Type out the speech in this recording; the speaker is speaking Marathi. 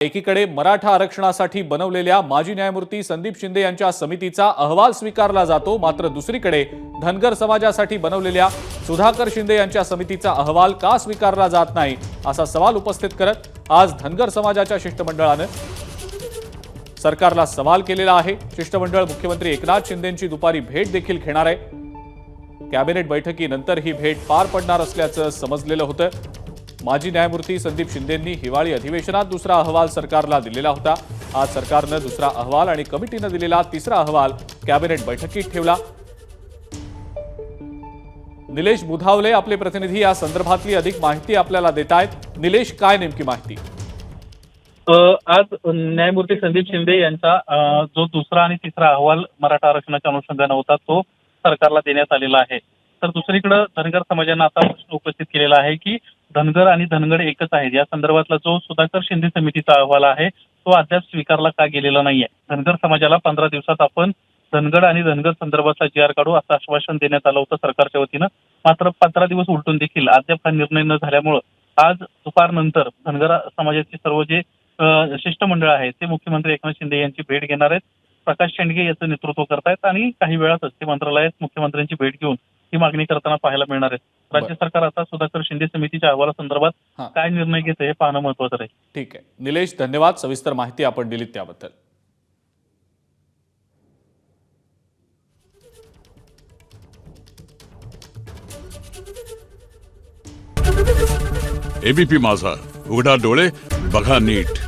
एकीकडे मराठा आरक्षणासाठी बनवलेल्या माजी न्यायमूर्ती संदीप शिंदे यांच्या समितीचा अहवाल स्वीकारला जातो, मात्र दुसरीकडे धनगर समाजासाठी बनवलेल्या सुधाकर शिंदे यांच्या समितीचा अहवाल का स्वीकारला जात नाही असा सवाल उपस्थित करत आज धनगर समाजाच्या शिष्टमंडळाने सरकारला सवाल केलेला आहे। शिष्टमंडळ मुख्यमंत्री एकनाथ शिंदेंची दुपारी भेट देखील घेणार आहे। कॅबिनेट बैठकीनंतर ही भेट पार पडणार असल्याचं समजलेलं होतं। माजी न्यायमूर्ती संदीप शिंदेंनी हिवाळी अधिवेशनात दुसरा अहवाल सरकारला दिलेला होता। आज सरकारने दुसरा अहवाल आणि कमिटीने दिलेला तिसरा अहवाल कॅबिनेट बैठकीत ठेवला। निलेश बुधावले आपले प्रतिनिधी या संदर्भातली अधिक माहिती आपल्याला देतायत। निलेश, काय नेमकी माहिती? आज न्यायमूर्ती संदीप शिंदे यांचा जो दुसरा आणि तिसरा अहवाल मराठा आरक्षणाच्या अनुषंगाने होता तो सरकारला देण्यात आलेला आहे। तर दुसरीकडे धनगर समाजाने आता प्रश्न उपस्थित केलेला आहे की धनगर आणि धनगड एकच आहेत या संदर्भातला जो सुधाकर शिंदे समितीचा अहवाल आहे तो अद्याप स्वीकारला का गेलेला नाहीये। धनगर समाजाला 15 दिवसात आपण धनगड आणि धनगर संदर्भातला जी.आर काढू असं आश्वासन देण्यात आलं होतं सरकारच्या वतीनं, मात्र 15 दिवस उलटून देखील अद्याप हा निर्णय न झाल्यामुळे आज दुपारनंतर धनगर समाजाचे सर्व जे शिष्टमंडळ आहे ते मुख्यमंत्री एकनाथ शिंदे यांची भेट घेणार आहेत। प्रकाश शेंडगे याचं नेतृत्व करतायत आणि काही वेळातच ते मंत्रालयात मुख्यमंत्र्यांची भेट घेऊन ही मागणी करताना पाहायला मिळणार आहे। राज्य सरकार आता सुधाकर शिंदे समितीच्या अहवालासंदर्भात काय निर्णय घेते हे पाहणं महत्त्वाचं आहे। ठीक आहे निलेश, धन्यवाद। सविस्तर माहिती आपण दिलीत त्याबद्दल। एबीपी माझा, उघडा डोळे बघा नीट।